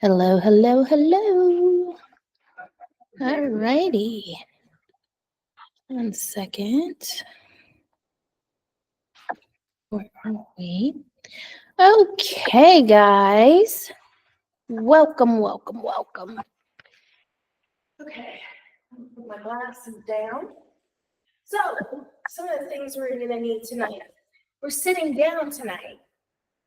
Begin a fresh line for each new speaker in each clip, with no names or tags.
Hello, hello, hello. All righty. 1 second. Where are we? Okay, guys. Welcome, welcome, welcome. Okay, put my glasses down. So, some of the things we're going to need tonight. We're sitting down tonight.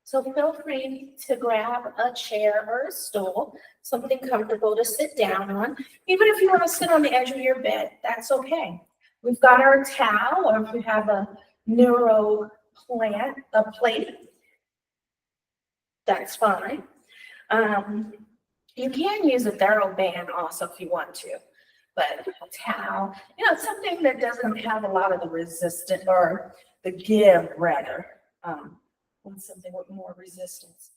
So feel free to grab a chair or a stool, something comfortable to sit down on. Even if you want to sit on the edge of your bed, that's okay. We've got our towel, or if you have a neuro plate, that's fine. You can use a TheraBand also if you want to, but a towel, something that doesn't have a lot of the resistance or the give, rather. Something with more resistance.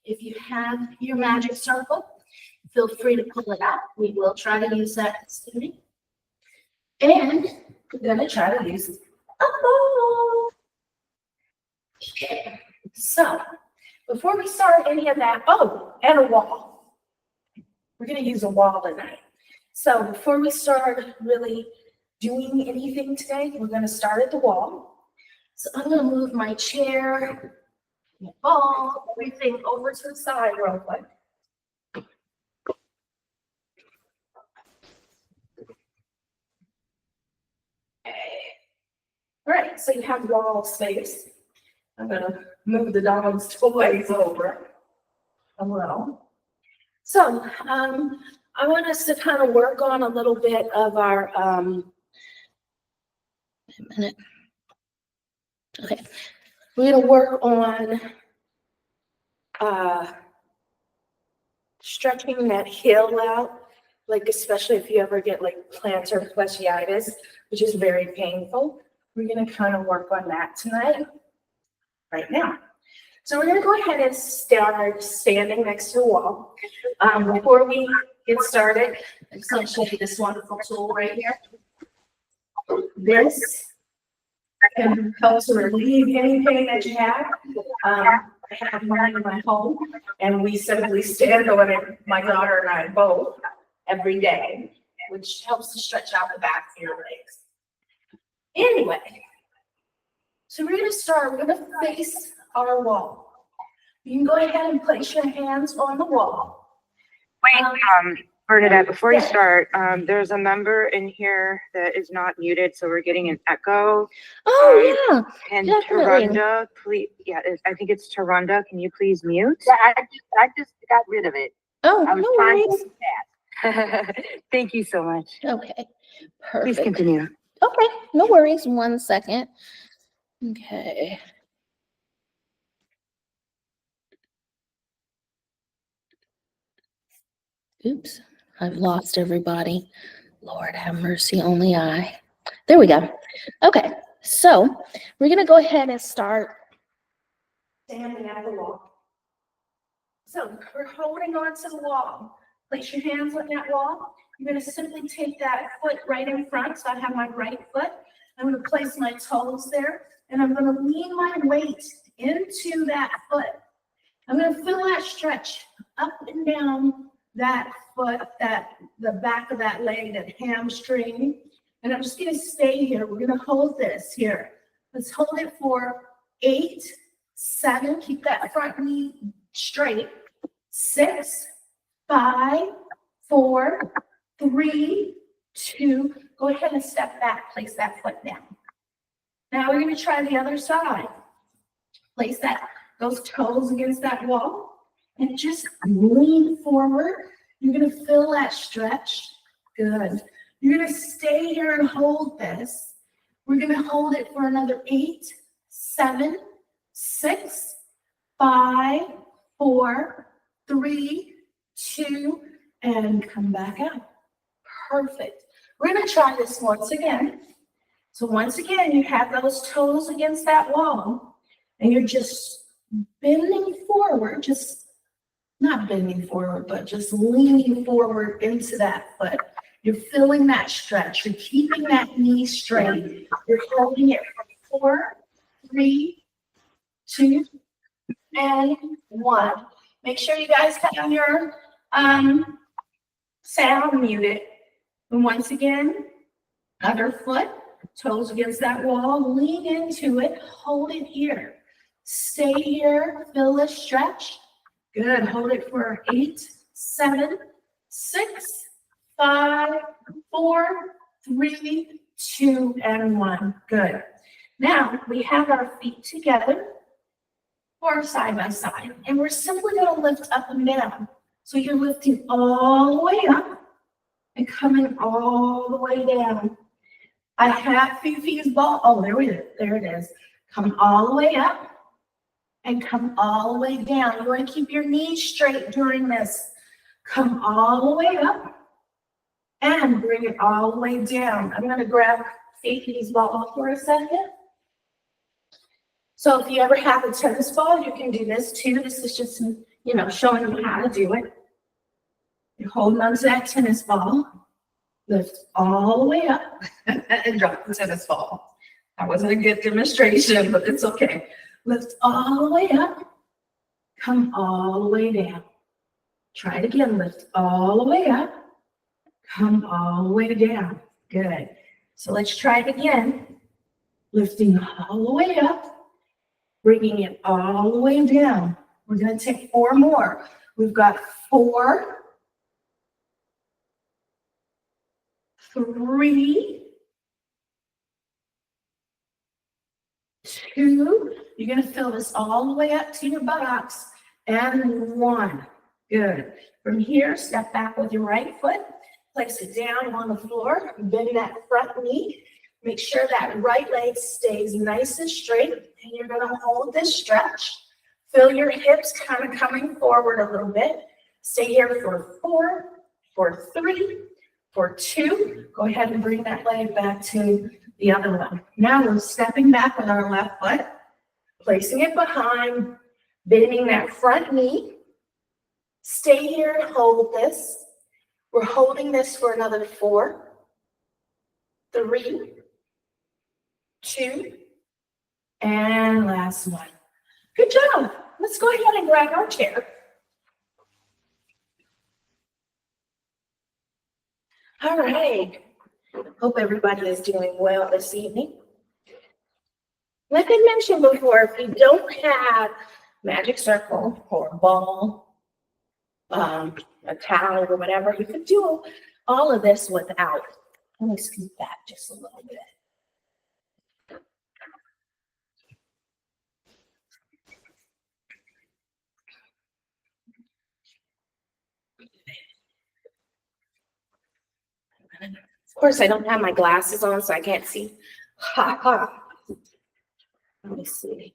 If you have your magic circle, feel free to pull it out. We will try to use that this evening. And we're going to try to use a ball. Okay. So, before we start any of that, and a wall. We're going to use a wall tonight. So, before we start really doing anything today, we're going to start at the wall. So, I'm going to move my chair, ball, everything over to the side real quick. Okay. All right, so you have wall space. I'm going to move the dog's toys over a little. So I want us to kind of work on a little bit of our, wait a minute. Okay, we're going to work on stretching that heel out, like especially if you ever get like plantar fasciitis, which is very painful. We're going to kind of work on that tonight, right now. So we're going to go ahead and start standing next to the wall. Before we get started, I'm just going to show you this wonderful tool right here. This can help to relieve any pain that you have. I have mine in my home, and we simply stand on it, my daughter and I both, every day, which helps to stretch out the back of your legs. Anyway, so we're going to start. We're going to face our wall. You can go ahead and place your hands on the wall.
Wait, Bernadette, before you start, there's a member in here that is not muted, so we're getting an echo.
Oh, yeah,
and
definitely.
Tarunda, please, I think it's Tarunda. Can you please mute?
Yeah, I just got rid of it.
Oh,
I was
no
trying
worries.
to fast.
Thank you so much.
Okay,
Please
perfect.
continue.
Okay, no worries. 1 second. Okay. Oops, I've lost everybody. Lord have mercy, only I. There we go. Okay, so we're going to go ahead and start standing at the wall. So we're holding on to the wall. Place your hands on that wall. You're going to simply take that foot right in front. So I have my right foot. I'm going to place my toes there, and I'm going to lean my weight into that foot. I'm going to feel that stretch up and down that foot, the back of that leg, that hamstring. And I'm just going to stay here. We're going to hold this here. Let's hold it for 8, 7. Keep that front knee straight. 6, 5, 4, 3, 2. Go ahead and step back. Place that foot down. Now we're going to try the other side. Place those toes against that wall and just lean forward. You're going to feel that stretch. Good. You're going to stay here and hold this. We're going to hold it for another 8, 7, 6, 5, 4, 3, 2, and come back out. Perfect. We're going to try this once again. So once again, you have those toes against that wall, and you're just bending forward, just not bending forward, but just leaning forward into that foot. You're feeling that stretch. You're keeping that knee straight. You're holding it for 4, 3, 2, and 1. Make sure you guys have your Sound muted. And once again, other foot, toes against that wall, lean into it, hold it here. Stay here, feel this stretch. Good, hold it for 8, 7, 6, 5, 4, 3, 2, and 1. Good. Now, we have our feet together or side by side, and we're simply going to lift up and down. So you're lifting all the way up and coming all the way down. I have Fifi's ball. Oh, there it is. Come all the way up and come all the way down. You want to keep your knees straight during this. Come all the way up and bring it all the way down. I'm going to grab Fifi's ball for a second. So if you ever have a tennis ball, you can do this too. This is just, showing you how to do it. You're holding onto that tennis ball. Lift all the way up and drop the tennis ball. That wasn't a good demonstration, but it's okay. Lift all the way up. Come all the way down. Try it again. Lift all the way up. Come all the way down. Good. So let's try it again. Lifting all the way up. Bringing it all the way down. We're going to take 4 more. We've got 4, 3, 2. You're going to fill this all the way up to your buttocks. And 1. Good. From here, step back with your right foot. Place it down on the floor. Bend that front knee. Make sure that right leg stays nice and straight. And you're going to hold this stretch. Feel your hips kind of coming forward a little bit. Stay here for 4, for 3, for 2. Go ahead and bring that leg back to the other one. Now we're stepping back with our left foot, placing it behind, bending that front knee. Stay here and hold this. We're holding this for another 4, 3, 2, and last one. Good job. Let's go ahead and grab our chair. All right. Hope everybody is doing well this evening. Like I mentioned before, if you don't have magic circle or ball, a towel or whatever, you could do all of this without. Let me scoot back just a little bit. Of course, I don't have my glasses on, so I can't see. Ha ha. Let me see.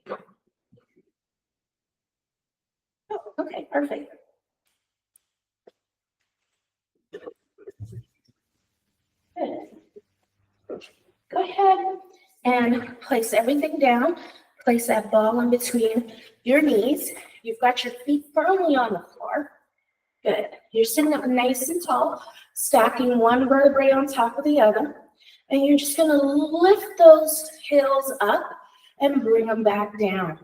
Oh, okay, perfect. Good. Go ahead and place everything down. Place that ball in between your knees. You've got your feet firmly on the floor. Good. You're sitting up nice and tall, stacking one vertebrae on top of the other. And you're just going to lift those heels up and bring them back down.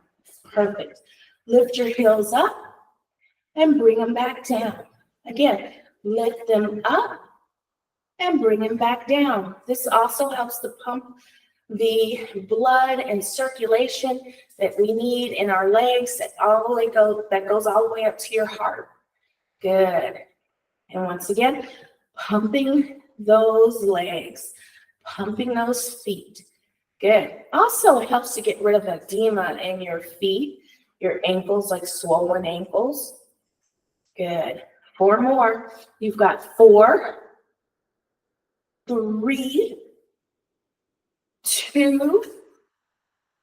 Perfect. Lift your heels up and bring them back down. Again, lift them up and bring them back down. This also helps to pump the blood and circulation that we need in our legs that goes all the way up to your heart. Good. And once again, pumping those legs, pumping those feet. Good. Also, it helps to get rid of edema in your feet, your ankles, like swollen ankles. Good. 4 more. You've got 4, 3, 2,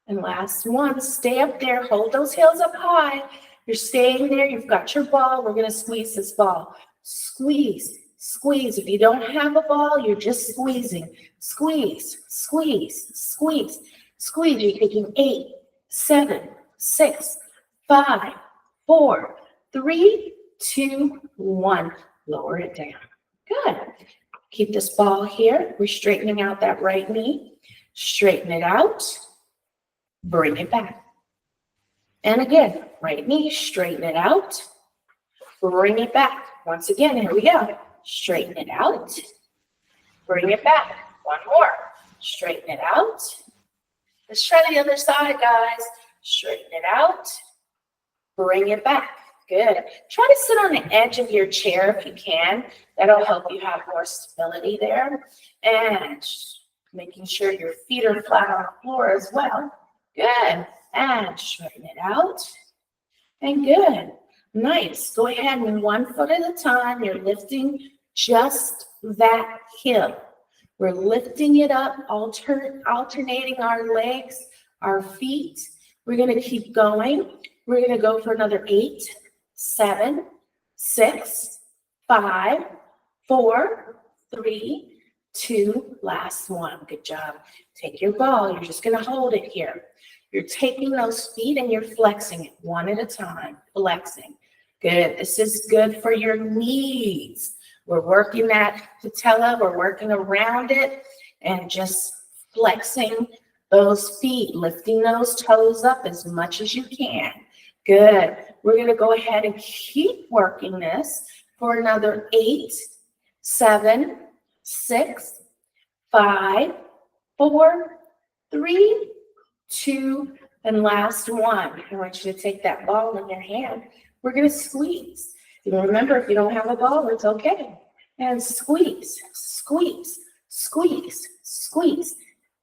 and last one. Stay up there. Hold those heels up high. You're staying there. You've got your ball. We're going to squeeze this ball. Squeeze, squeeze. If you don't have a ball, you're just squeezing. Squeeze, squeeze, squeeze, squeeze. You're taking 8, 7, 6, 5, 4, 3, 2, 1. Lower it down. Good. Keep this ball here. We're straightening out that right knee. Straighten it out. Bring it back. And again, right knee, straighten it out. Bring it back. Once again, here we go. Straighten it out. Bring it back. One more. Straighten it out. Let's try the other side, guys. Straighten it out. Bring it back. Good. Try to sit on the edge of your chair if you can. That'll help you have more stability there. And making sure your feet are flat on the floor as well. Good. And straighten it out. And good. Nice. Go ahead and 1 foot at a time. You're lifting just that hip. We're lifting it up, alternating our legs, our feet. We're going to keep going. We're going to go for another 8, 7, 6, 5, 4, 3, 2, last one. Good job. Take your ball. You're just going to hold it here. You're taking those feet and you're flexing it one at a time. Flexing. Good. This is good for your knees. We're working that patella. We're working around it and just flexing those feet, lifting those toes up as much as you can. Good. We're going to go ahead and keep working this for another 8, 7, 6, 5, 4, 3, 2, and last one. I want you to take that ball in your hand. We're going to squeeze. Remember, if you don't have a ball, it's okay. And squeeze, squeeze, squeeze, squeeze.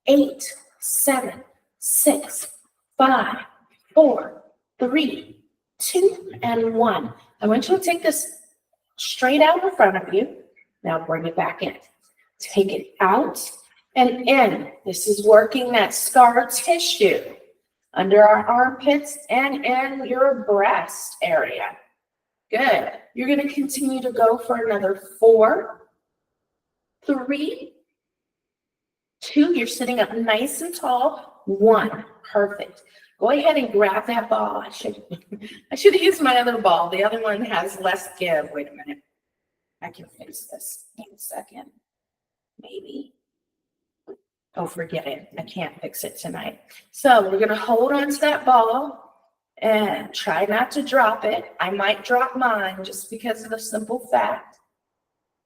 8, 7, 6, 5, 4, 3, 2, and 1. I want you to take this straight out in front of you. Now bring it back in. Take it out and in. This is working that scar tissue under our armpits and in your breast area. Good. You're going to continue to go for another 4, 3, 2. You're sitting up nice and tall. 1. Perfect. Go ahead and grab that ball. I should have used my other ball. The other one has less give. Wait a minute. I can fix this in a second. Maybe. Oh, forget it. I can't fix it tonight. So we're going to hold on to that ball. And try not to drop it. I might drop mine just because of the simple fact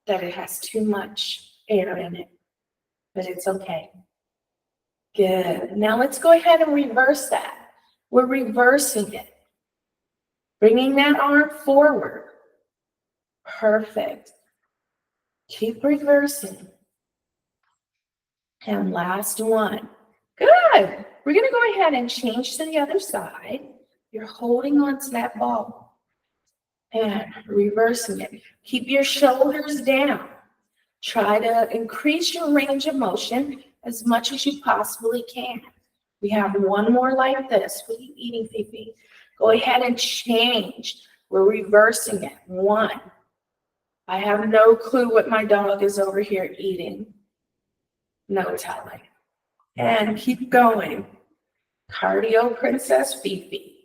that it has too much air in it. But it's okay. Good. Now let's go ahead and reverse that. We're reversing it. Bringing that arm forward. Perfect. Keep reversing. And last one. Good. We're going to go ahead and change to the other side. You're holding on to that ball and reversing it. Keep your shoulders down. Try to increase your range of motion as much as you possibly can. We have one more like this. What are you eating, Fifi? Go ahead and change. We're reversing it. 1. I have no clue what my dog is over here eating. No telling. And keep going. Cardio Princess Fifi.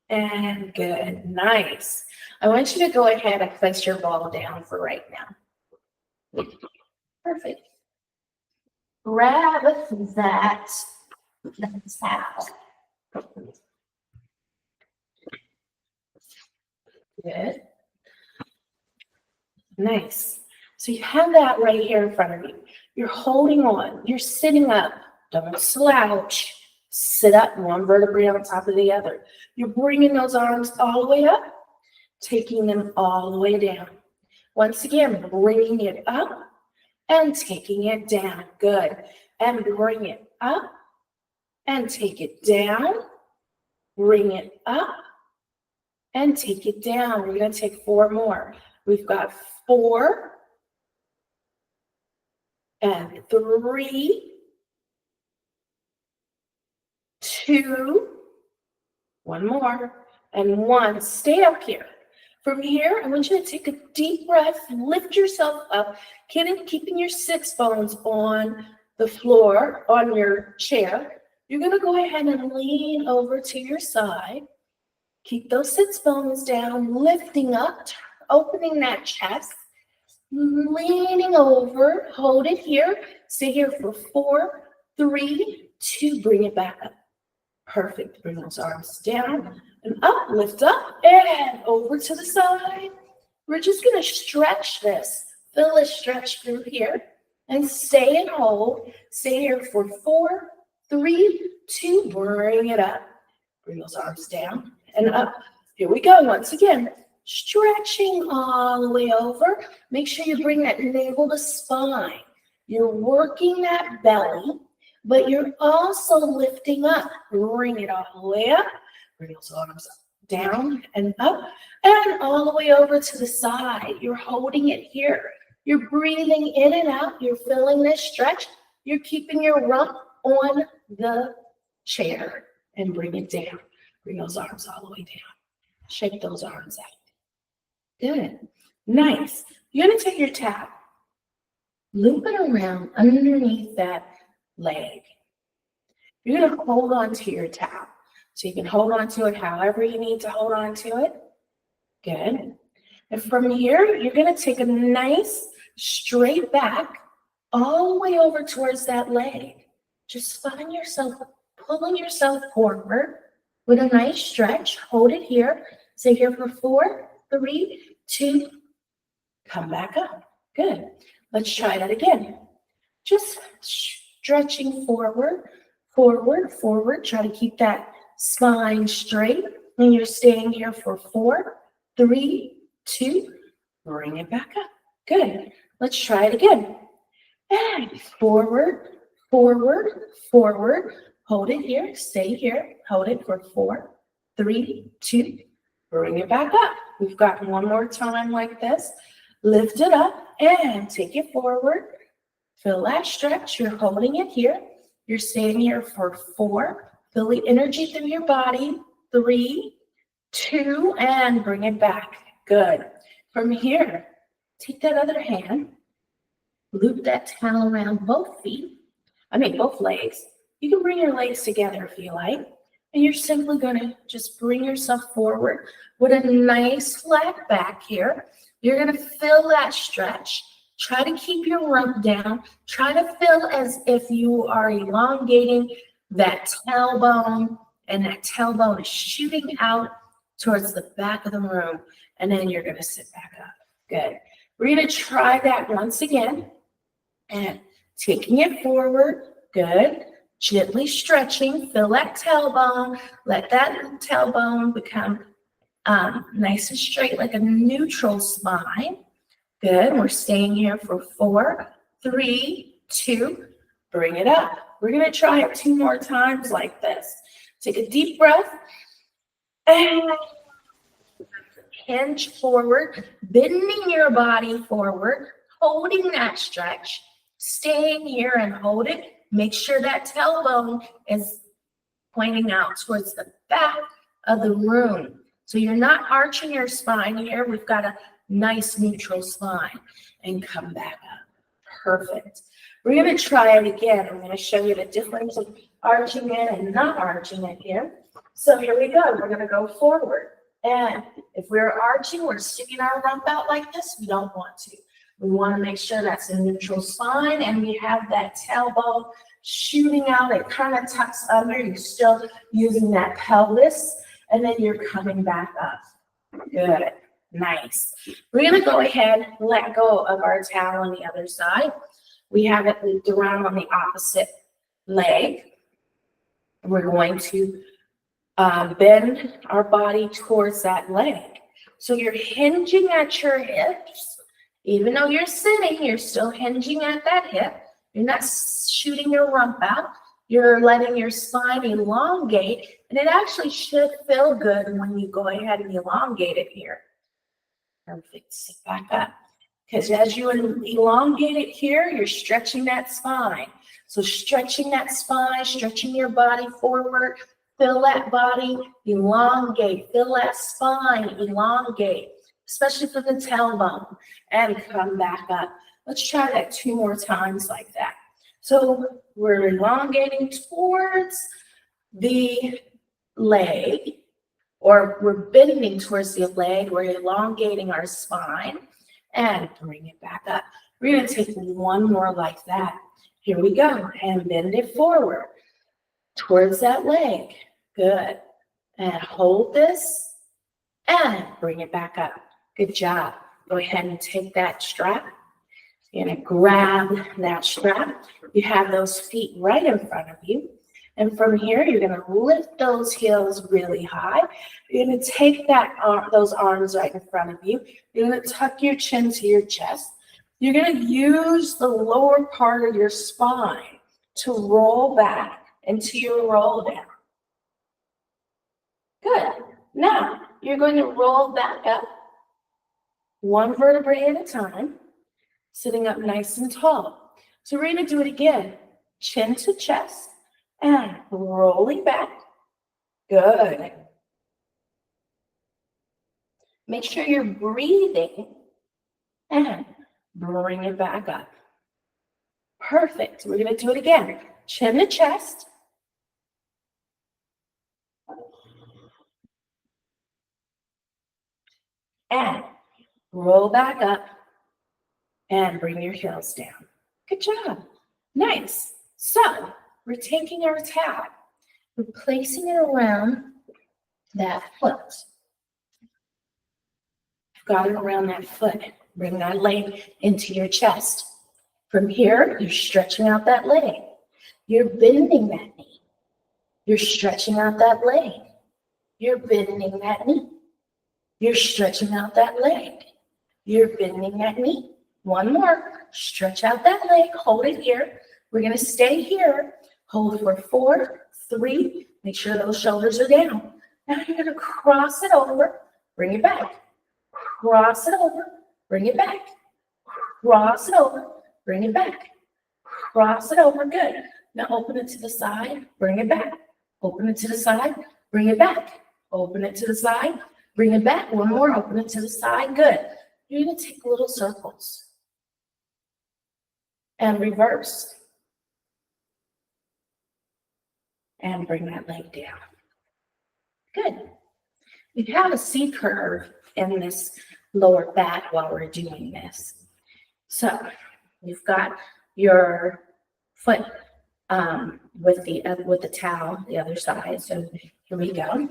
And good. Nice. I want you to go ahead and place your ball down for right now. Perfect. Grab that towel. Good. Nice. So you have that right here in front of you. You're holding on. You're sitting up. Don't slouch. Sit up, one vertebrae on top of the other. You're bringing those arms all the way up, taking them all the way down. Once again, bringing it up and taking it down. Good. And bring it up and take it down. Bring it up and take it down. We're going to take 4 more. We've got 4 and 3, 2, 1 more, and 1. Stay up here. From here, I want you to take a deep breath, lift yourself up, keeping your sits bones on the floor, on your chair. You're going to go ahead and lean over to your side. Keep those sits bones down, lifting up, opening that chest, leaning over, hold it here. Stay here for 4, 3, 2, bring it back up. Perfect. Bring those arms down and up, lift up, and over to the side. we're just going to stretch this. Feel a stretch through here and stay and hold. Stay here for 4, 3, 2, bring it up. Bring those arms down and up. Here we go. Once again, stretching all the way over. Make sure you bring that navel to spine. You're working that belly, but you're also lifting up. Bring it all the way up. Bring those arms up, down and up, and all the way over to the side. You're holding it here. You're breathing in and out. You're feeling this stretch. You're keeping your rump on the chair and bring it down. Bring those arms all the way down. Shake those arms out. Good. Nice. You're going to take your towel, loop it around underneath that leg. You're going to hold on to your towel. So you can hold on to it however you need to hold on to it. Good. And from here, you're going to take a nice straight back all the way over towards that leg. Just find yourself pulling yourself forward with a nice stretch. Hold it here. Stay here for 4, 3, 2, come back up. Good. Let's try that again. Just stretching forward, forward, forward. Try to keep that spine straight. And you're staying here for 4, 3, 2, bring it back up. Good. Let's try it again. And forward, forward, forward. Hold it here. Stay here. Hold it for 4, 3, 2, bring it back up. We've got one more time like this. Lift it up and take it forward. Feel that stretch. You're holding it here. You're staying here for 4. Feel the energy through your body. 3, 2, and bring it back. Good. From here, take that other hand, loop that towel around both legs. You can bring your legs together if you like. And you're simply going to just bring yourself forward with a nice flat back here. You're going to feel that stretch. Try to keep your rump down. Try to feel as if you are elongating that tailbone, and that tailbone is shooting out towards the back of the room. And then you're going to sit back up. Good. We're going to try that once again. And taking it forward. Good. Gently stretching. Feel that tailbone. Let that tailbone become nice and straight, like a neutral spine. Good. We're staying here for 4, 3, 2. Bring it up. We're going to try it 2 more times like this. Take a deep breath. And hinge forward, bending your body forward, holding that stretch, staying here and hold it. Make sure that tailbone is pointing out towards the back of the room. So you're not arching your spine here. We've got a nice neutral spine. And come back up. Perfect. We're going to try it again. I'm going to show you the difference of arching it and not arching it here. So here we go. We're going to go forward. And if we're arching, we're sticking our rump out like this. We don't want to. We want to make sure that's a neutral spine and we have that tailbone shooting out. It kind of tucks under. You're still using that pelvis. And then you're coming back up. Good. Nice. We're going to go ahead and let go of our towel on the other side. We have it looped around on the opposite leg. We're going to bend our body towards that leg. So you're hinging at your hips. Even though you're sitting, you're still hinging at that hip. You're not shooting your rump out. You're letting your spine elongate. And it actually should feel good when you go ahead and elongate it here. Perfect. Sit back up. Because as you elongate it here, you're stretching that spine. So stretching that spine, stretching your body forward. Feel that body elongate. Feel that spine elongate, especially for the tailbone. And come back up. Let's try that 2 more times like that. So we're elongating towards the leg, or we're bending towards the leg. We're elongating our spine and bring it back up. We're going to take 1 more like that. Here we go. And bend it forward towards that leg. Good. And hold this and bring it back up. Good job. go ahead and take that strap. You're gonna grab that strap. You have those feet right in front of you. And from here, you're gonna lift those heels really high. You're gonna take those arms right in front of you. You're gonna tuck your chin to your chest. You're gonna use the lower part of your spine to roll back into your roll down. Good. Now, you're going to roll back up one vertebrae at a time, sitting up nice and tall. So we're going to do it again. Chin to chest and rolling back. Good. Make sure you're breathing and bring it back up. Perfect. We're going to do it again. Chin to chest. And roll back up and bring your heels down. Good job. Nice. So we're taking our towel, we're placing it around that foot. Got it around that foot. Bring that leg into your chest. From here, you're stretching out that leg. You're bending that knee. You're stretching out that leg. You're bending that knee. You're stretching out that leg. You're bending that knee. One more. Stretch out that leg. Hold it here. We're going to stay here. Hold for 4, 3. Make sure those shoulders are down. Now you're going to cross it over. Bring it back. Cross it over. Bring it back. Cross it over. Bring it back. Cross it over. Good. Now open it to the side. Bring it back. Open it to the side. Bring it back. Open it to the side. Bring it back. One more. Open it to the side. Good. You're going to take little circles and reverse. And bring that leg down. Good. We have a C curve in this lower back while we're doing this. So you've got your foot with the towel, the other side. So here we go.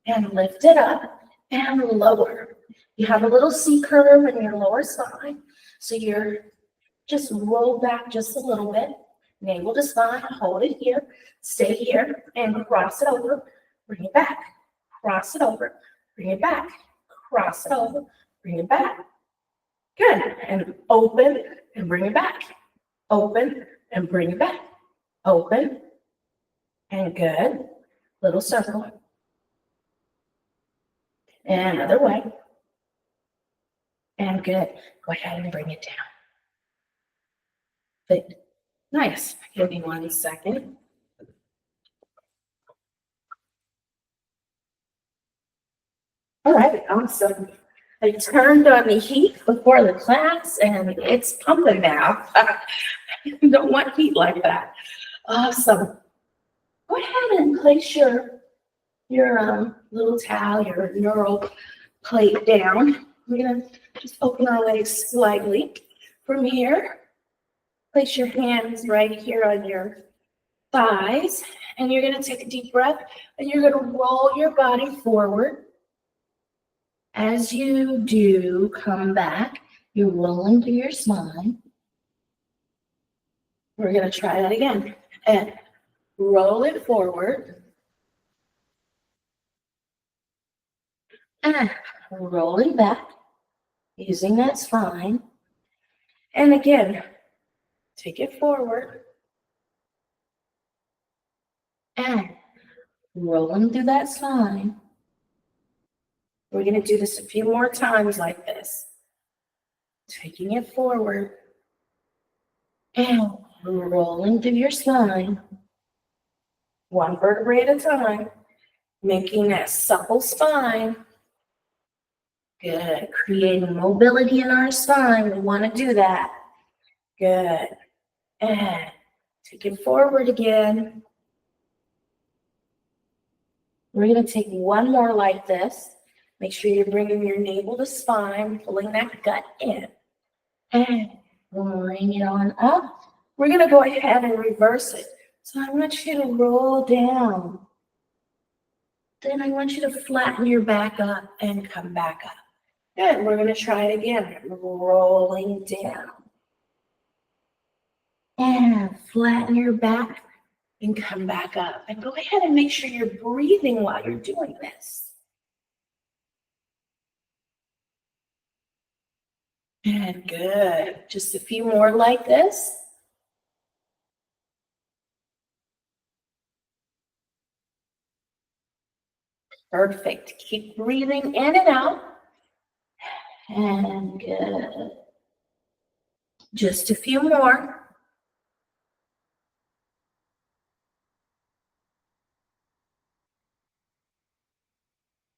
And lift it up and lower. You have a little C curve in your lower spine. So you're just roll back just a little bit. Navel to spine, hold it here, stay here, and cross it over, bring it back, cross it over, bring it back, cross it over, bring it back. Good. And open and bring it back. Open and bring it back. Open and good. Little circle. And other way. And good. Go ahead and bring it down. Good. Nice. Give me 1 second. All right, awesome. I turned on the heat before the class and it's pumping now. You don't want heat like that. Awesome. Go ahead and place your little towel, your neural plate down. We're gonna just open our legs slightly. From here, place your hands right here on your thighs, and you're gonna take a deep breath, and you're gonna roll your body forward. As you do come back, you're rolling through your spine. We're gonna try that again. And roll it forward. And rolling back, using that spine. And again, take it forward. And rolling through that spine. We're going to do this a few more times like this. Taking it forward. And rolling through your spine. One vertebrae at a time. Making that supple spine. Good. Creating mobility in our spine. We want to do that. Good. And take it forward again. We're going to take one more like this. Make sure you're bringing your navel to spine, pulling that gut in. And bring it on up. We're going to go ahead and reverse it. So I want you to roll down. Then I want you to flatten your back up and come back up. Good. We're going to try it again. Rolling down. And flatten your back and come back up. And go ahead and make sure you're breathing while you're doing this. And good. Just a few more like this. Perfect. Keep breathing in and out. And good. Just a few more.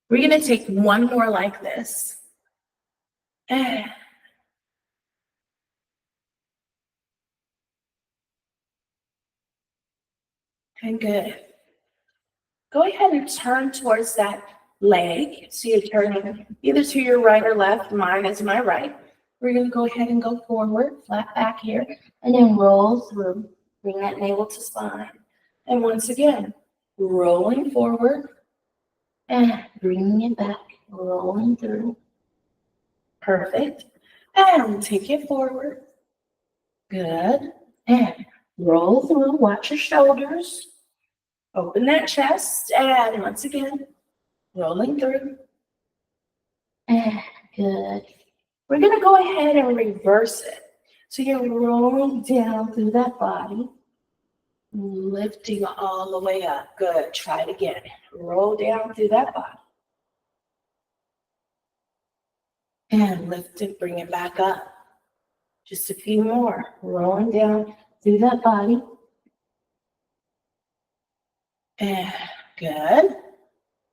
We're going to take one more like this. And good. Go ahead and turn towards that leg. So you're turning either to your right or left. Mine is my right. We're going to go ahead and go forward, flat back here, and then roll through. Bring that navel to spine. And once again, rolling forward and bringing it back, rolling through. Perfect. And take it forward. Good. And roll through. Watch your shoulders. Open that chest. And once again, rolling through. And good. We're going to go ahead and reverse it. So you're rolling down through that body, lifting all the way up. Good. Try it again. Roll down through that body. And lift it, bring it back up. Just a few more. Rolling down through that body. And good.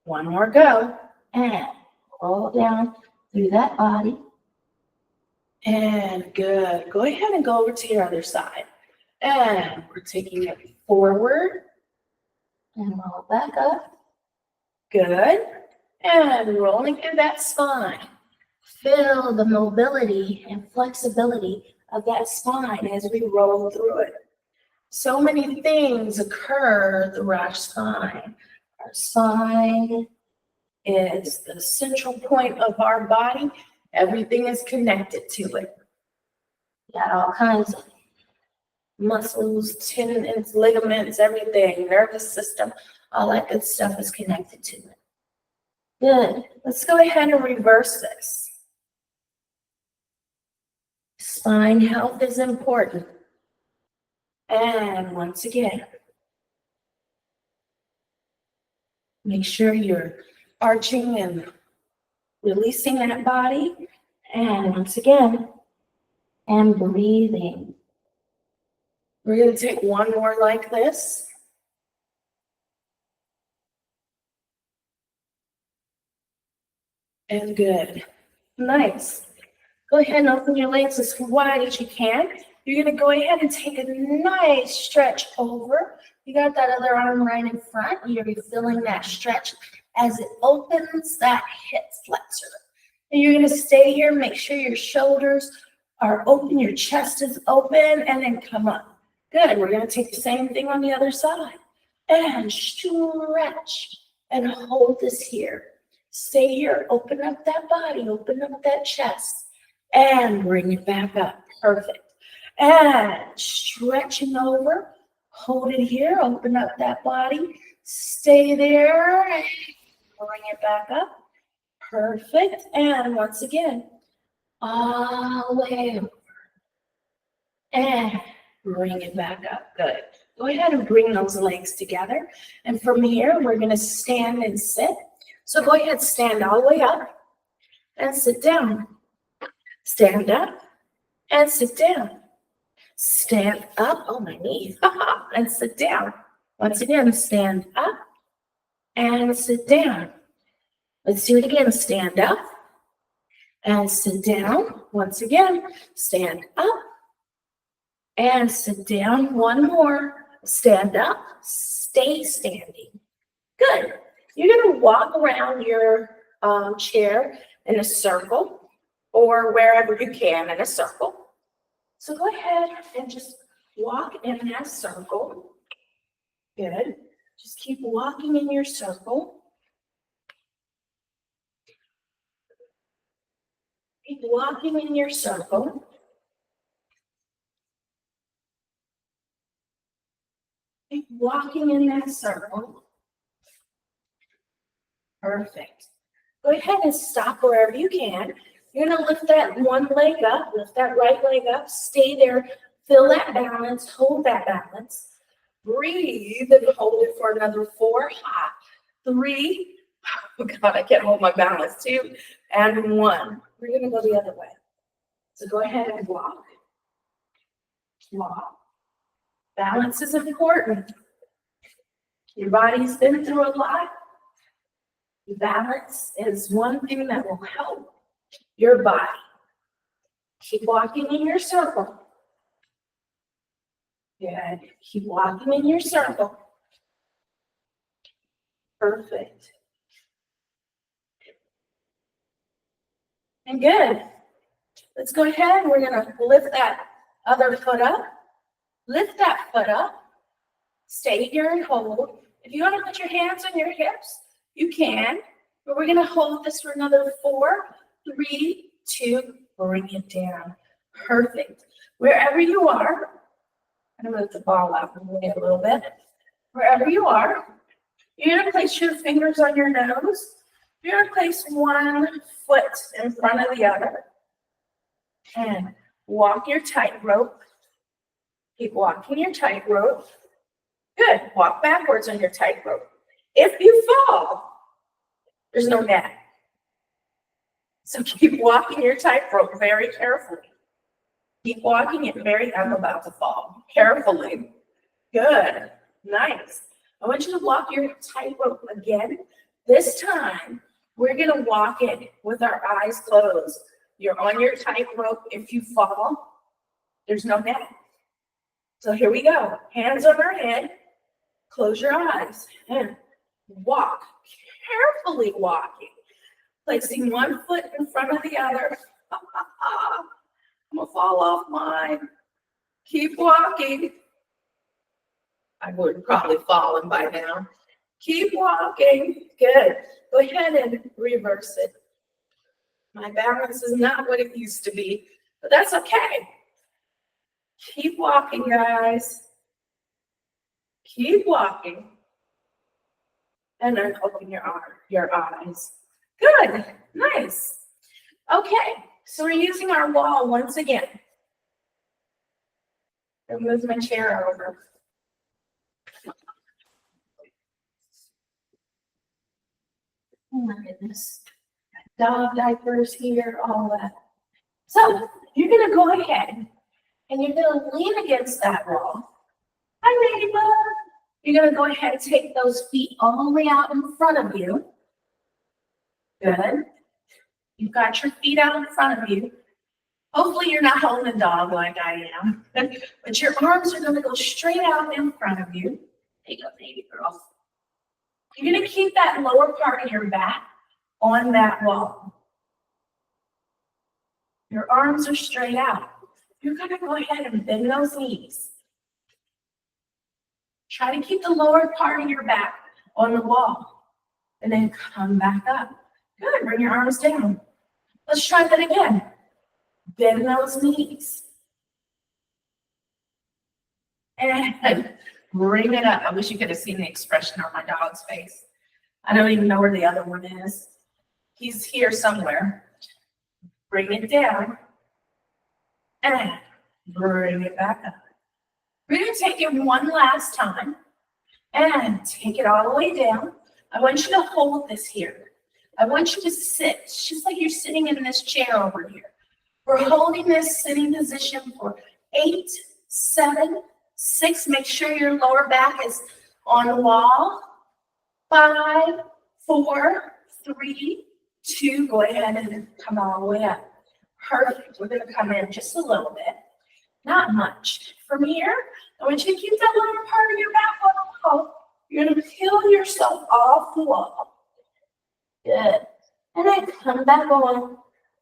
One more go. And roll down through that body. And good. Go ahead and go over to your other side. And we're taking it forward. And roll back up. Good. And rolling through that spine. Feel the mobility and flexibility of that spine as we roll through it. So many things occur through our spine. Our spine is the central point of our body. Everything is connected to it. You got all kinds of muscles, tendons, ligaments, everything, nervous system, all that good stuff is connected to it. Good. Let's go ahead and reverse this. Spine health is important. And once again, make sure you're arching and releasing that body. And once again, and breathing. We're going to take one more like this. And good. Nice. Go ahead and open your legs as wide as you can. You're going to go ahead and take a nice stretch over. You got that other arm right in front. You're feeling that stretch as it opens that hip flexor. And you're going to stay here. Make sure your shoulders are open, your chest is open, and then come up. Good. We're going to take the same thing on the other side. And stretch and hold this here. Stay here. Open up that body. Open up that chest. And bring it back up. Perfect. And stretching over. Hold it here. Open up that body. Stay there. And bring it back up. Perfect. And once again, all the way over. And bring it back up. Good. Go ahead and bring those legs together. And from here, we're going to stand and sit. So go ahead, stand all the way up and sit down. Stand up and sit down. Stand up. Oh, my knees. And sit down. Once again, stand up and sit down. Let's do it again. Stand up and sit down. Once again, stand up and sit down. One more. Stand up. Stay standing. Good. You're going to walk around your chair in a circle or wherever you can in a circle. So go ahead and just walk in that circle. Good. Just keep walking in your circle. Keep walking in your circle. Keep walking in that circle. Perfect. Go ahead and stop wherever you can. You're gonna lift that one leg up, lift that right leg up, stay there, feel that balance, hold that balance. Breathe and hold it for another 4, 3, oh God, I can't hold my balance, 2, and 1. We're gonna go the other way. So go ahead and walk. Walk. Balance is important. Your body's been through a lot. Balance is one thing that will help your body. Keep walking in your circle. Good. Keep walking in your circle. Perfect. And good. Let's go ahead. We're going to lift that other foot up. Lift that foot up. Stay here and hold. If you want to put your hands on your hips, you can. But we're going to hold this for another 4, 3, 2, bring it down. Perfect. Wherever you are, I'm going to move the ball out a little bit. Wherever you are, you're going to place your fingers on your nose. You're going to place one foot in front of the other. And walk your tightrope. Keep walking your tightrope. Good. Walk backwards on your tightrope. If you fall, there's no net. So keep walking your tightrope very carefully. Keep walking it I'm about to fall. Carefully. Good. Nice. I want you to walk your tightrope again. This time, we're going to walk it with our eyes closed. You're on your tightrope. If you fall, there's no net. So here we go. Hands on our head. Close your eyes and walk. Carefully walking. Placing one foot in front of the other. I'm going to fall off mine. Keep walking. I would have probably fallen by now. Keep walking. Good. Go ahead and reverse it. My balance is not what it used to be, but that's okay. Keep walking, guys. Keep walking. And then open your eyes. Good. Nice. Okay. So we're using our wall once again. I'll move my chair over. Oh my goodness. Dog diapers here, all that. So you're going to go ahead and you're going to lean against that wall. Hi, Ladybug. You're going to go ahead and take those feet all the way out in front of you. Good. You've got your feet out in front of you. Hopefully you're not holding a dog like I am. But your arms are going to go straight out in front of you. There you go, baby girl. You're going to keep that lower part of your back on that wall. Your arms are straight out. You're going to go ahead and bend those knees. Try to keep the lower part of your back on the wall. And then come back up. Good. Bring your arms down. Let's try that again. Bend those knees. And bring it up. I wish you could have seen the expression on my dog's face. I don't even know where the other one is. He's here somewhere. Bring it down. And bring it back up. We're going to take it one last time. And take it all the way down. I want you to hold this here. I want you to sit. It's just like you're sitting in this chair over here. We're holding this sitting position for 8, 7, 6. Make sure your lower back is on the wall. 5, 4, 3, 2. Go ahead and come all the way up. Perfect. We're going to come in just a little bit. Not much. From here, I want you to keep that lower part of your back on the wall. You're going to peel yourself off the wall. Good. And then come back on.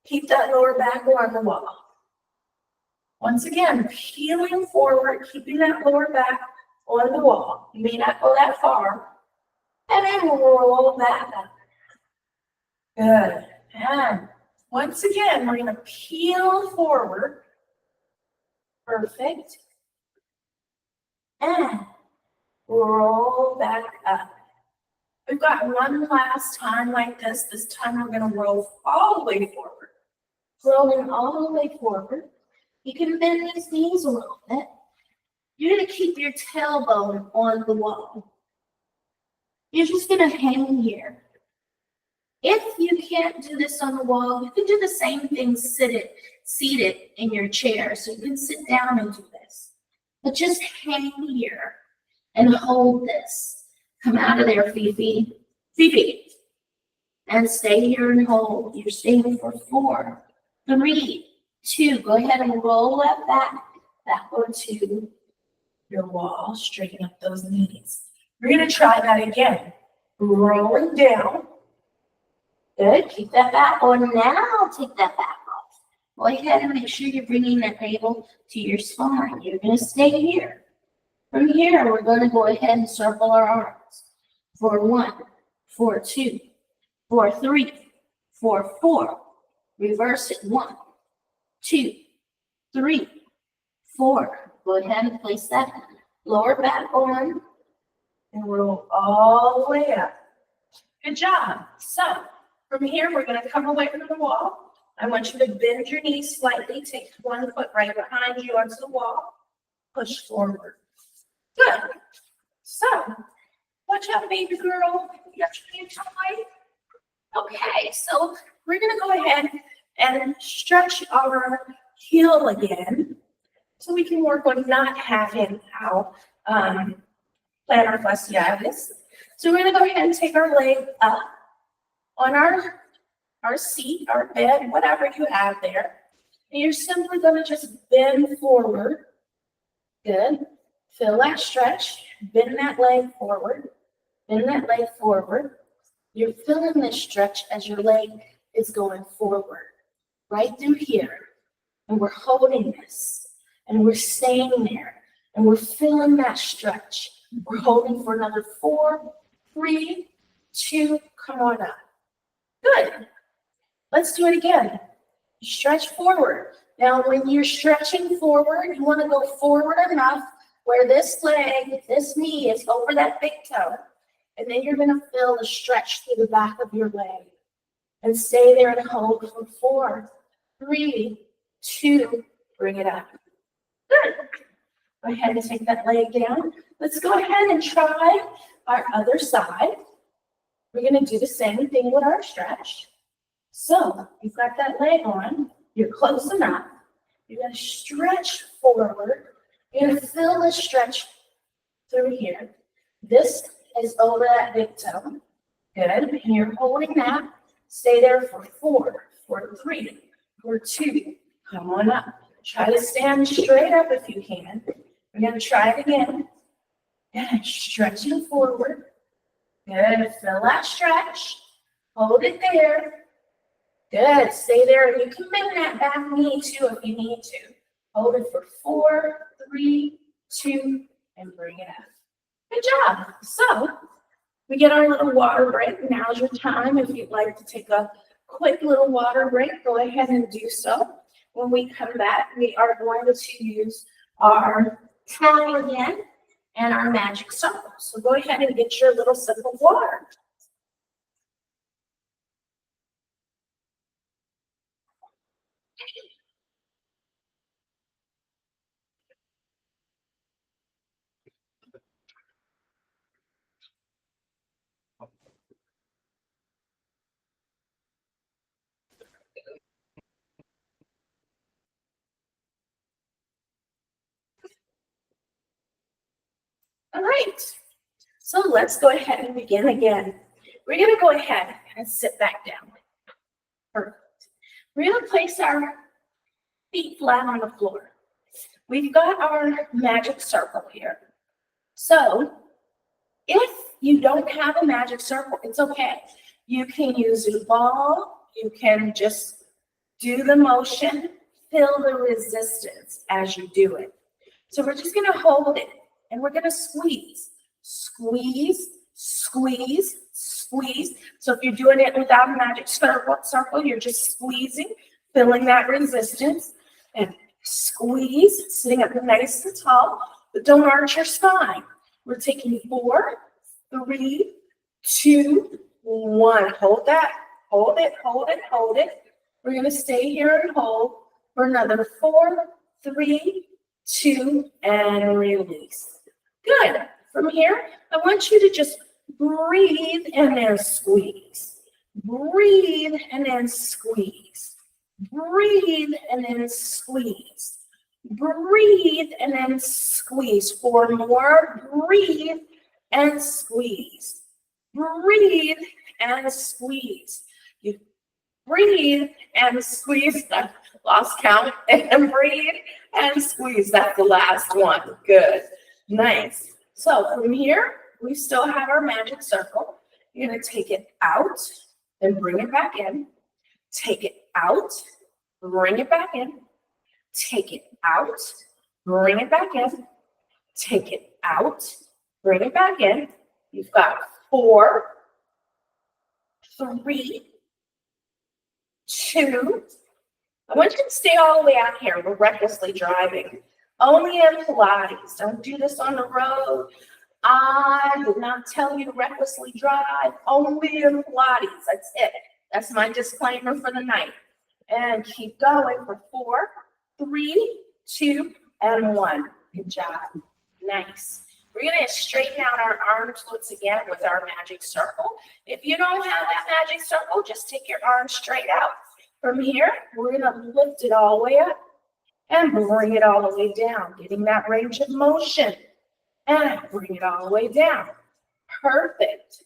Keep that lower back on the wall. Once again, peeling forward, keeping that lower back on the wall. You may not go that far. And then roll back up. Good. And Once again, we're gonna peel forward. Perfect. And roll back up. We've got one last time like this. This time we're gonna roll all the way forward. Rolling all the way forward. You can bend these knees a little bit. You're gonna keep your tailbone on the wall. You're just gonna hang here. If you can't do this on the wall, you can do the same thing seated in your chair. So you can sit down and do this. But just hang here and hold this. Come out of there, Fifi. Fifi. And stay here and hold. You're staying for 4, 3, 2. Go ahead and roll that back onto your wall. Straighten up those knees. We're going to try that again. Rolling down. Good. Keep that back on. Now take that back off. Go ahead and make sure you're bringing that navel to your spine. You're going to stay here. From here, we're going to go ahead and circle our arms. For 1, for 2, for 3, for 4. Reverse it. 1, 2, 3, 4. Go ahead and place that lower back on and roll all the way up. Good job. So from here, we're going to come away from the wall. I want you to bend your knees slightly. Take one foot right behind you onto the wall. Push forward. Good. So, watch out, baby girl. You got your hands tight. Okay, so we're going to go ahead and stretch our heel again so we can work on not having our plantar fasciitis. So we're going to go ahead and take our leg up on our seat, our bed, whatever you have there. And you're simply going to just bend forward. Good. Feel that stretch. Bend that leg forward. Bend that leg forward. You're feeling this stretch as your leg is going forward. Right through here. And we're holding this. And we're staying there. And we're feeling that stretch. We're holding for another 4, 3, 2, come on up. Good. Let's do it again. Stretch forward. Now, when you're stretching forward, you want to go forward enough where this leg, this knee is over that big toe. And then you're going to feel the stretch through the back of your leg. And stay there and hold for 4, 3, 2, bring it up. Good. Go ahead and take that leg down. Let's go ahead and try our other side. We're going to do the same thing with our stretch. So you've got that leg on. You're close enough. You're going to stretch forward. You're going to feel the stretch through here. This is over that big toe. Good. And you're holding that. Stay there for 4, for 3, for 2. Come on up. Try to stand straight up if you can. We're going to try it again. And stretching forward. Good. Feel that stretch. Hold it there. Good. Stay there. You can bend that back knee too if you need to. Hold it for 4, 3, 2, and bring it up. Good job. So we get our little water break. Now's your time. If you'd like to take a quick little water break, go ahead and do so. When we come back, we are going to use our towel again and our magic circle. So go ahead and get your little sip of water. All right, so let's go ahead and begin again. We're going to go ahead and sit back down. Perfect. We're going to place our feet flat on the floor. We've got our magic circle here. So if you don't have a magic circle, it's okay. You can use a ball. You can just do the motion, feel the resistance as you do it. So we're just going to hold it. And we're going to squeeze, squeeze, squeeze, squeeze. So if you're doing it without a magic circle, you're just squeezing, feeling that resistance, and squeeze, sitting up nice and tall, but don't arch your spine. We're taking 4, 3, 2, 1. Hold that. Hold it, hold it, hold it. We're going to stay here and hold for another 4, 3, 2, and release. Good. From here, I want you to just breathe and then squeeze. Breathe and then squeeze. Breathe and then squeeze. Breathe and then squeeze. 4 more. Breathe and squeeze. Breathe and squeeze. You breathe and squeeze. I lost count. And breathe and squeeze. That's the last one. Good. Nice. So from here, we still have our magic circle. You're going to take it out and bring it back in. Take it out, bring it back in. Take it out, bring it back in. Take it out, bring it back in. You've got 4, 3, 2. I want you to stay all the way out here. We're recklessly driving. Only in Pilates. Don't do this on the road. I did not tell you to recklessly drive. Only in Pilates. That's it. That's my disclaimer for the night. And keep going for 4, 3, 2, and 1. Good job. Nice. We're going to straighten out our arms once again with our magic circle. If you don't have that magic circle, just take your arms straight out. From here, we're going to lift it all the way up and bring it all the way down, getting that range of motion. And bring it all the way down. Perfect.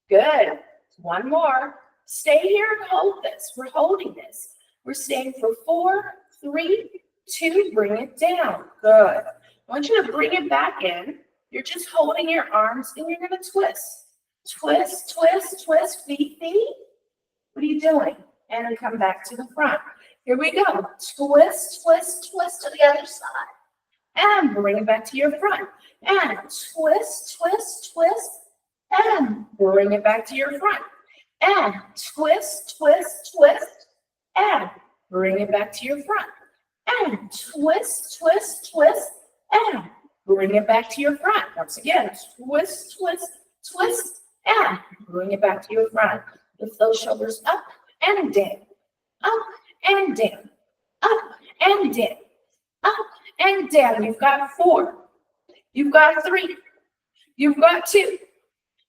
Good. 1 more. Stay here and hold this. We're holding this. We're staying for 4, 3, 2. Bring it down. Good. I want you to bring it back in. You're just holding your arms and you're going to twist. Twist, twist, twist. Feet, feet. What are you doing? And then come back to the front. Here we go. Twist, twist, twist to the other side. And bring it back to your front. And twist, twist, twist. And bring it back to your front. And twist, twist, twist. And bring it back to your front. And twist, twist, twist. And bring it back to your front. Once again, twist, twist, twist. And bring it back to your front. Lift those shoulders up and down. Up and down. Up and down. Up and down. You've got 4. You've got 3. You've got 2.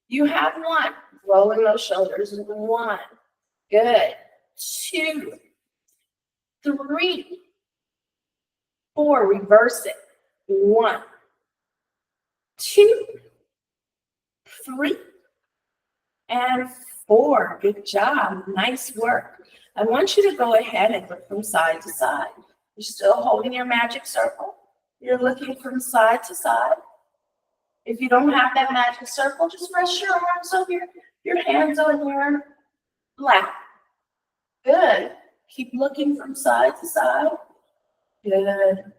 You have 1. Rolling those shoulders. 1. Good. 2. 3. 4. Reverse it. 1. 2. 3. And 4. Good job. Nice work. I want you to go ahead and look from side to side. You're still holding your magic circle. You're looking from side to side. If you don't have that magic circle, just rest your arms over your hands on your lap. Good. Keep looking from side to side. Good.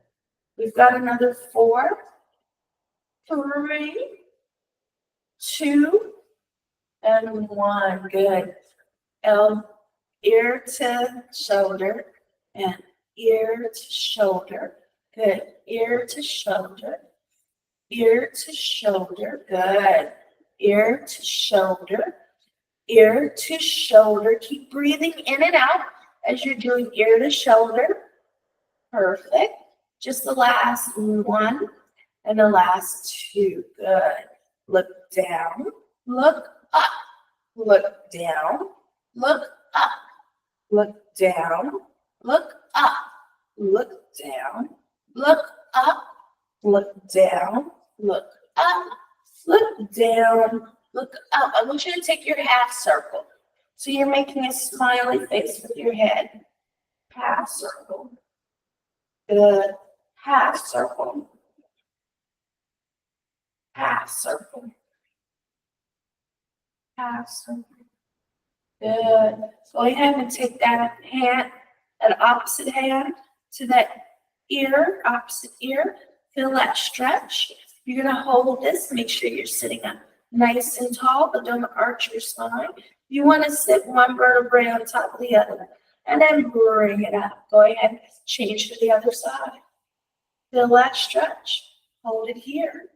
We've got another 4, 3, 2, and 1. Good. Ear to shoulder and ear to shoulder. Good. Ear to shoulder. Ear to shoulder. Good. Ear to shoulder. Ear to shoulder. Keep breathing in and out as you're doing ear to shoulder. Perfect. Just the last 1 and the last 2. Good. Look down. Look up. Look down. Look up. Look down. Look up. Look down. Look up. Look down. Look up. Look down. Look up. I want you to take your half circle. So you're making a smiley face with your head. Half circle. Good. Half circle. Half circle. Half circle. Good. Go ahead and take that hand, that opposite hand to that ear, opposite ear. Feel that stretch. You're going to hold this. Make sure you're sitting up nice and tall, but don't arch your spine. You want to sit one vertebrae on top of the other, and then bring it up. Go ahead, change to the other side. Feel that stretch. Hold it here.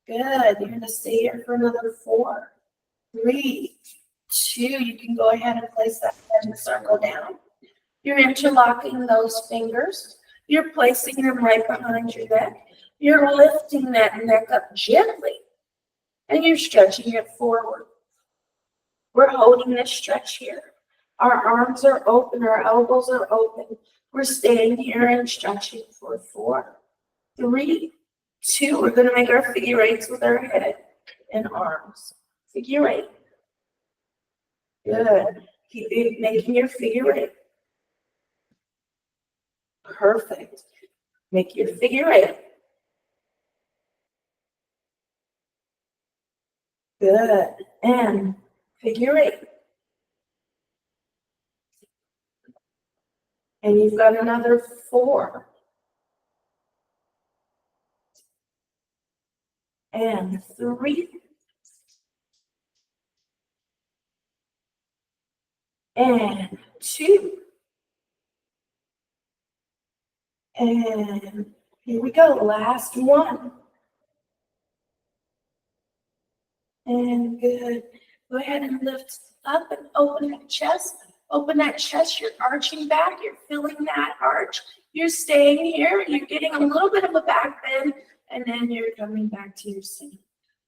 Good. You're going to stay here for another 4, 3, 2. You can go ahead and place that head circle down. You're interlocking those fingers. You're placing them right behind your neck. You're lifting that neck up gently, and you're stretching it forward. We're holding this stretch here. Our arms are open, our elbows are open. We're staying here and stretching for 4, 3, 2. We're going to make our figure eights with our head and arms. Figure eight. Good. Keep making your figure eight. Perfect. Make your figure eight. Good. And figure eight. And you've got another 4. And 3. And 2. And here we go. Last one. And good. Go ahead and lift up and open that chest. Open that chest. You're arching back. You're feeling that arch. You're staying here. You're getting a little bit of a back bend, and then you're coming back to your seat.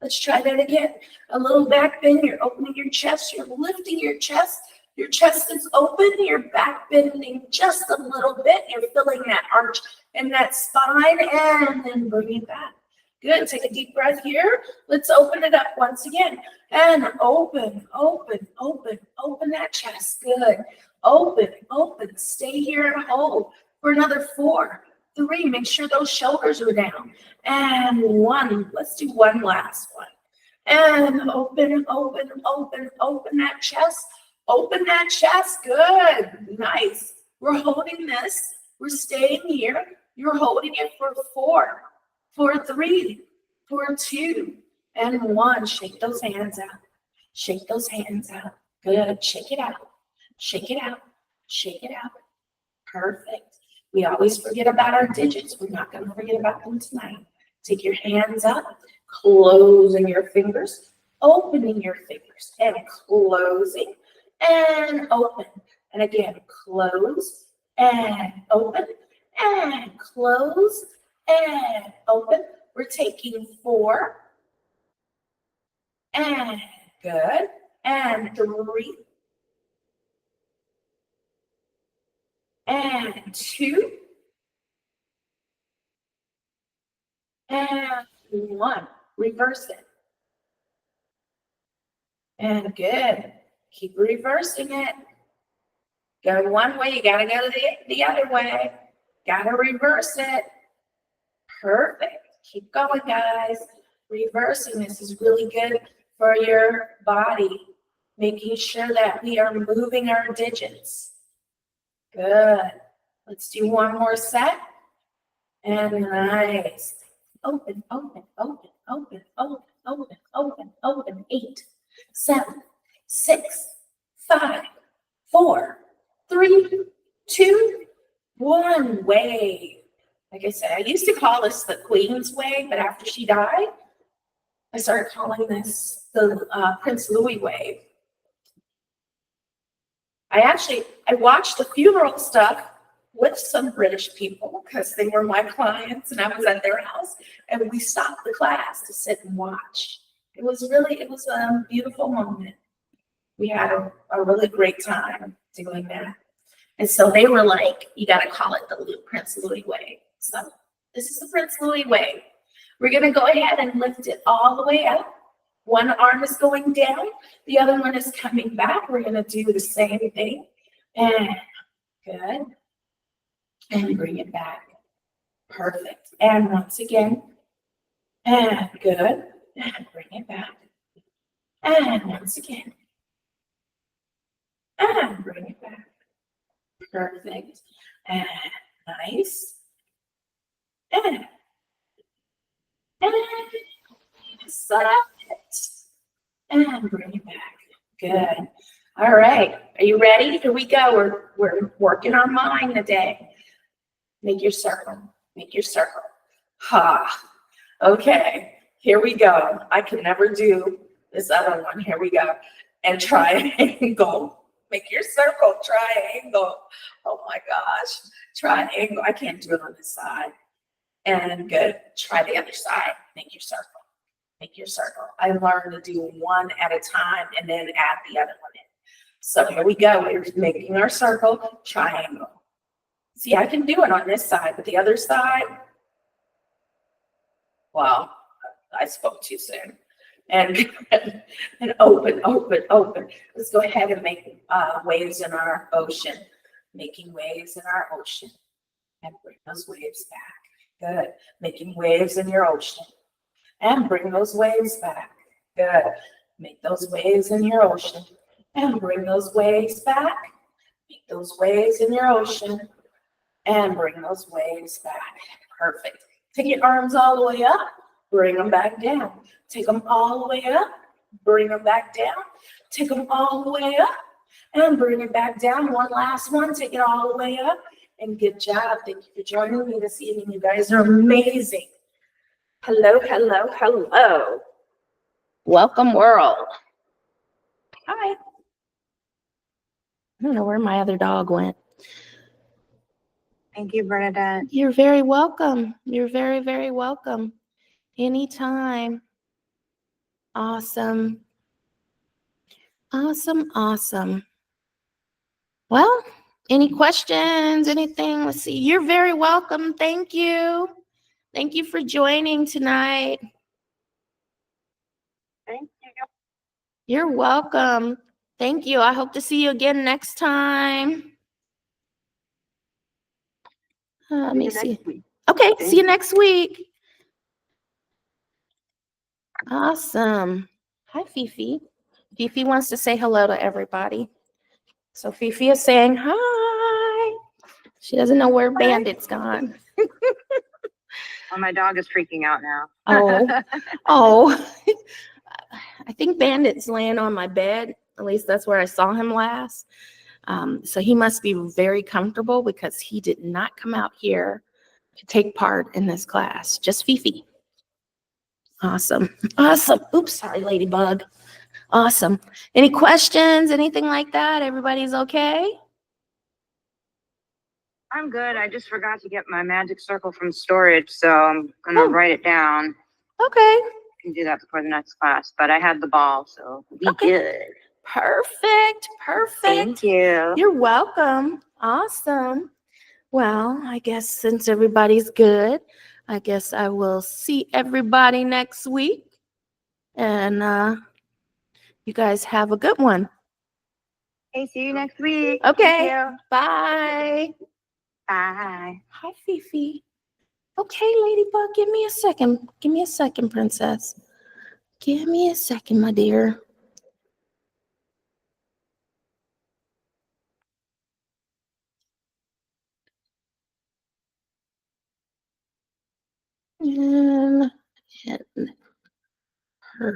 Let's try that again. A little back bend. You're opening your chest. You're lifting your chest. Your chest is open. You're back bending just a little bit. You're feeling that arch in that spine, and then bring it back. Good. Take a deep breath here. Let's open it up once again. And open, open, open, open that chest. Good. Open, open. Stay here and hold for another 4, 3. Make sure those shoulders are down. And 1. Let's do one last one. And open, open, open, open that chest. Open that chest. Good. Nice. We're holding this. We're staying here. You're holding it for 4, for 3, for 2, and 1. Shake those hands out. Shake those hands out. Good. Shake it out. Shake it out. Shake it out. Perfect. We always forget about our digits. We're not going to forget about them tonight. Take your hands up, closing your fingers, opening your fingers, and closing, and open. And again, close, and open, and close, and open. We're taking 4, and good, and 3, and 2, and 1. Reverse it. And good. Keep reversing it. Go one way, you gotta go the other way. Gotta reverse it. Perfect. Keep going, guys. Reversing this is really good for your body. Making sure that we are moving our digits. Good. Let's do one more set. And nice. Open, open, open, open, open, open, open, open. 8, 7, 6, 5, 4, 3, 2, 1. Wave. Like I said, I used to call this the Queen's Wave, but after she died, I started calling this the Prince Louis Wave. I watched the funeral stuff with some British people because they were my clients and I was at their house, and we stopped the class to sit and watch. It was a beautiful moment. We had a really great time doing that. And so they were like, you got to call it the Prince Louis Wave. So this is the Prince Louis Wave. We're going to go ahead and lift it all the way up. One arm is going down. The other one is coming back. We're going to do the same thing. And good. And bring it back. Perfect. And once again. And good. And bring it back. And once again. And bring it back. Perfect. And nice. And set it. and bring it back. Good. All right. Are you ready? Here we go. We're working our mind today. Make your circle. Make your circle. Ha. Okay. Here we go. I can never do this other one. Here we go. And triangle. Make your circle. Triangle. Oh my gosh. Triangle. I can't do it on this side. And good. Try the other side. Make your circle. Make your circle. I learned to do one at a time and then add the other one in. So here we go. We're making our circle. Triangle. See, I can do it on this side, but the other side, well, I spoke too soon. And open, open, open. Let's go ahead and make waves in our ocean. Making waves in our ocean. And bring those waves back. Good. Making waves in your ocean. And bring those waves back. Good. Make those waves in your ocean. And bring those waves back. Make those waves in your ocean. And bring those waves back. Perfect. Take your arms all the way up. Bring them back down. Take them all the way up. Bring them back down. Take them all the way up. And bring it back down. One last one. Take it all the way up. And good job. Thank you for joining me this evening. You guys are amazing. Hello, hello, hello. Welcome, world. Hi. I don't know where my other dog went.
Thank you, Bernadette.
You're very welcome. You're very, very welcome. Anytime. Awesome. Awesome, awesome. Well, any questions, anything? Let's see. You're very welcome. Thank you. Thank you for joining tonight.
Thank you.
You're welcome. Thank you. I hope to see you again next time. Let me see.
Next week.
Okay, see you next week. Awesome. Hi, Fifi. Fifi wants to say hello to everybody. So Fifi is saying hi. She doesn't know where Bandit's gone.
Well, my dog is freaking out now.
Oh, oh. I think Bandit's laying on my bed. At least that's where I saw him last. So he must be very comfortable because he did not come out here to take part in this class. Just Fifi. Awesome. Awesome. Oops, sorry, Ladybug. Awesome. Any questions? Anything like that? Everybody's okay?
I'm good. I just forgot to get my magic circle from storage, so I'm gonna write it down.
Okay.
I can do that before the next class, but I had the ball, so we'll be
Okay.
good.
Perfect. Perfect.
Thank you.
You're welcome. Awesome. Well, I guess since everybody's good, I guess I will see everybody next week. And you guys have a good one.
Hey, see you next week.
Okay.
Thank you.
Bye.
Bye.
Hi, Fifi. Okay, Ladybug, give me a second. Give me a second, princess. Give me a second, my dear. And her